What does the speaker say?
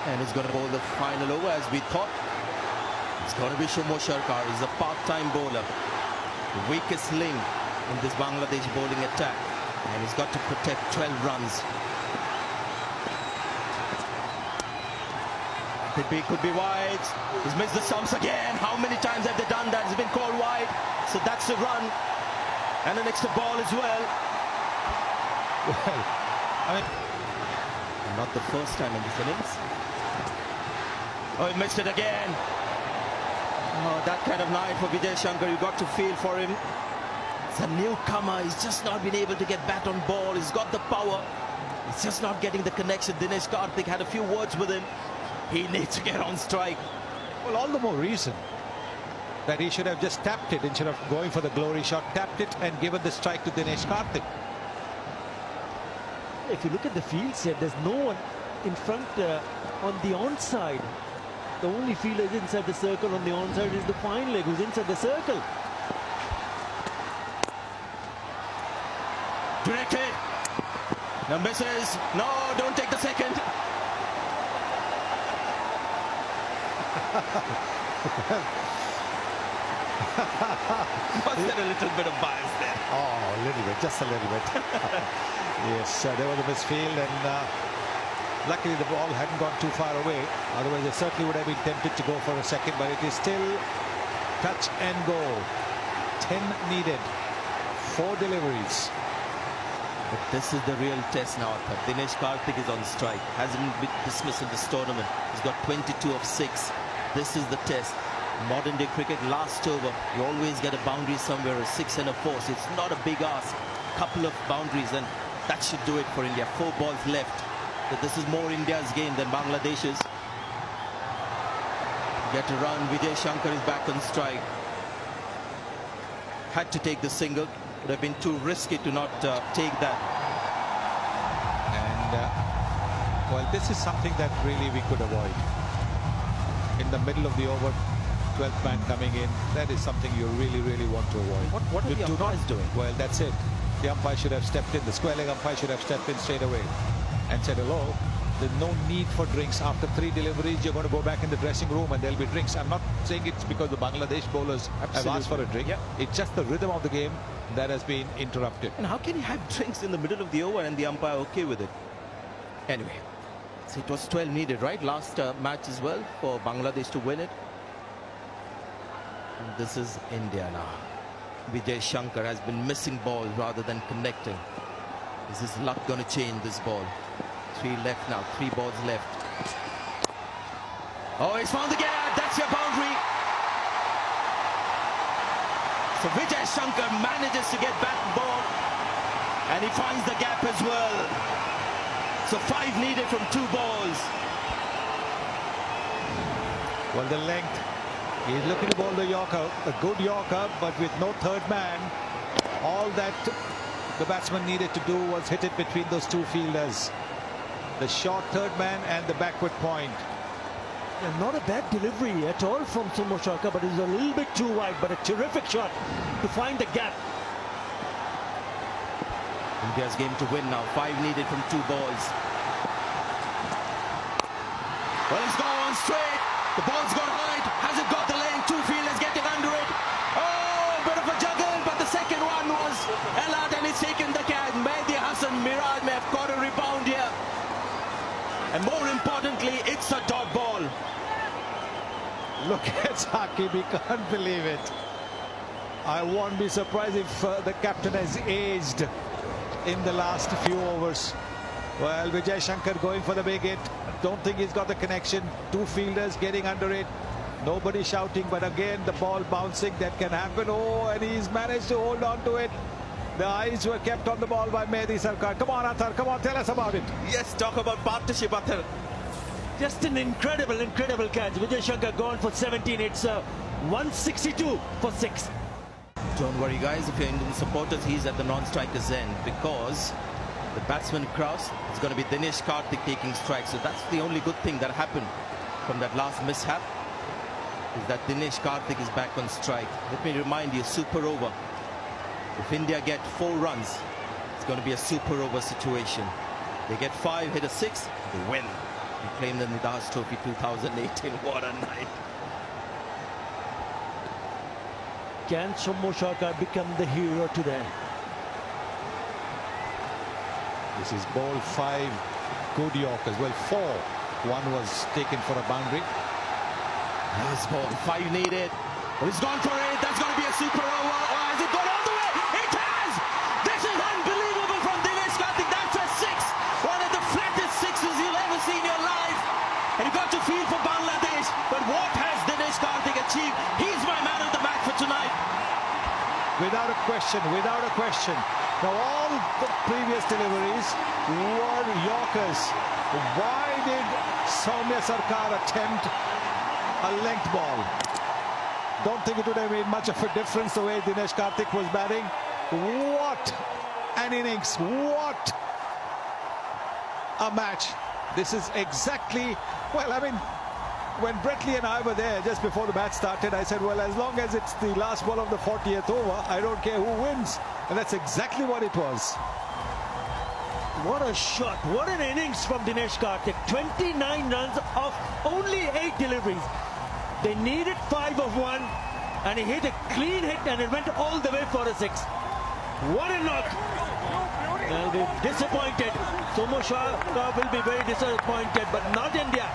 And he's going to bowl the final over as we thought. It's going to be Shumo Sharkar. He's a part-time bowler. The weakest link in this Bangladesh bowling attack. And he's got to protect 12 runs. Could be wide. He's missed the stumps again. How many times have they done that? It's been called wide. So that's a run. And an extra ball as well. Well, I mean, not the first time in this innings. Oh, he missed it again. Oh, that kind of night for Vijay Shankar. You got to feel for him. It's a newcomer. He's just not been able to get bat on ball. He's got the power. He's just not getting the connection. Dinesh Kartik had a few words with him. He needs to get on strike. Well, all the more reason that he should have just tapped it instead of going for the glory shot. Tapped it and given the strike to Dinesh Kartik. If you look at the field set, there's no one in front on the onside. The only fielder is inside the circle on the onside is the fine leg who's inside the circle. Directed. Now misses. No, don't take the second. Was there a little bit of bias there? Oh, a little bit, just a little bit. Yes, there was a misfield, and luckily the ball hadn't gone too far away. Otherwise, they certainly would have been tempted to go for a second, but it is still touch and go. 10 needed, 4 deliveries. But this is the real test now. Dinesh Kartik is on strike. Hasn't been dismissed in this tournament. He's got 22 of 6. This is the test. Modern day cricket, last over, you always get a boundary somewhere, a 6 and a 4. So it's not a big ask. Couple of boundaries, and that should do it for India. 4 balls left. So this is more India's game than Bangladesh's. Get a run. Vijay Shankar is back on strike. Had to take the single. Would have been too risky to not take that. And well, this is something that really we could avoid. In the middle of the over, 12th man coming in, that is something you really want to avoid. What are the umpires doing? Well, that's it. The umpire should have stepped in. The square leg umpire should have stepped in straight away and said, hello, there's no need for drinks. After 3 deliveries, you're going to go back in the dressing room and there'll be drinks. I'm not saying it's because the Bangladesh bowlers have asked for a drink. Yeah. It's just the rhythm of the game that has been interrupted. And how can you have drinks in the middle of the over and the umpire okay with it? Anyway, so it was 12 needed, right? Last match as well for Bangladesh to win it. And this is India now. Vijay Shankar has been missing balls rather than connecting. Is his luck going to change this ball? 3 left now, 3 balls left. Oh, he's found the gap. That's your boundary. So Vijay Shankar manages to get back the ball, and he finds the gap as well. So 5 needed from 2 balls. Well, the length. He's looking to bowl the Yorker, a good Yorker, but with no third man. All that the batsman needed to do was hit it between those 2 fielders. The short third man and the backward point. And not a bad delivery at all from Shumo Sharkar, but it's a little bit too wide, but a terrific shot to find the gap. India's game to win now. 5 needed from 2 balls. Well, he's gone straight. The ball's got height. Has it got the length? 2 fielders getting under it. Oh, bit of a juggle, but the second one was allowed, and he's taken the catch. Mehdi Hassan Miraj may have caught a rebound here. And more importantly, it's a dot ball. Look at Saqib, he can't believe it. I won't be surprised if the captain has aged in the last few overs. Well, Vijay Shankar going for the big hit. Don't think he's got the connection. 2 fielders getting under it. Nobody shouting, but again the ball bouncing. That can happen. Oh, and he's managed to hold on to it. The eyes were kept on the ball by Mehdi Sarkar. Come on, Athar, come on, tell us about it. Yes, talk about partnership, Athar. Just an incredible catch. Vijay Shankar gone for 17. It's 162 for 6. Don't worry, guys. If you're Indian supporters, he's at the non-striker's end, because the batsman cross is going to be Dinesh Kartik taking strikes. So that's the only good thing that happened from that last mishap, is that Dinesh Kartik is back on strike. Let me remind you, super over. If India get 4 runs, it's going to be a super over situation. They get 5, hit a 6, they win. He claimed the Nidas Trophy 2018. What a night. Can Somo Shaka become the hero today? This is ball 5. Good Yorkers. Well, 4. One was taken for a boundary. Last ball, 5 needed. Oh, he's gone for it. That's going to be a super over. Or has it gone all the way? It has! This is unbelievable from Dinesh Kartik. That's a 6. One of the flattest sixes you'll ever see in your life. And you got to feel for Bangladesh. But what has Dinesh Kartik achieved? He's my man of the match for tonight. Without a question, without a question. Now, all the previous deliveries were Yorkers. Why did Soumya Sarkar attempt a length ball? Don't think it would have made much of a difference the way Dinesh Kartik was batting. What an innings. What a match. This is exactly, well, I mean, when Brett Lee and I were there just before the match started, I said, well, as long as it's the last ball of the 40th over, I don't care who wins. And that's exactly what it was. What a shot. What an innings from Dinesh Kartik. 29 runs off only 8 deliveries. They needed 5 of 1 and he hit a clean hit and it went all the way for a 6. What a knock. They'll be disappointed. Somo Shaka will be very disappointed, but not India.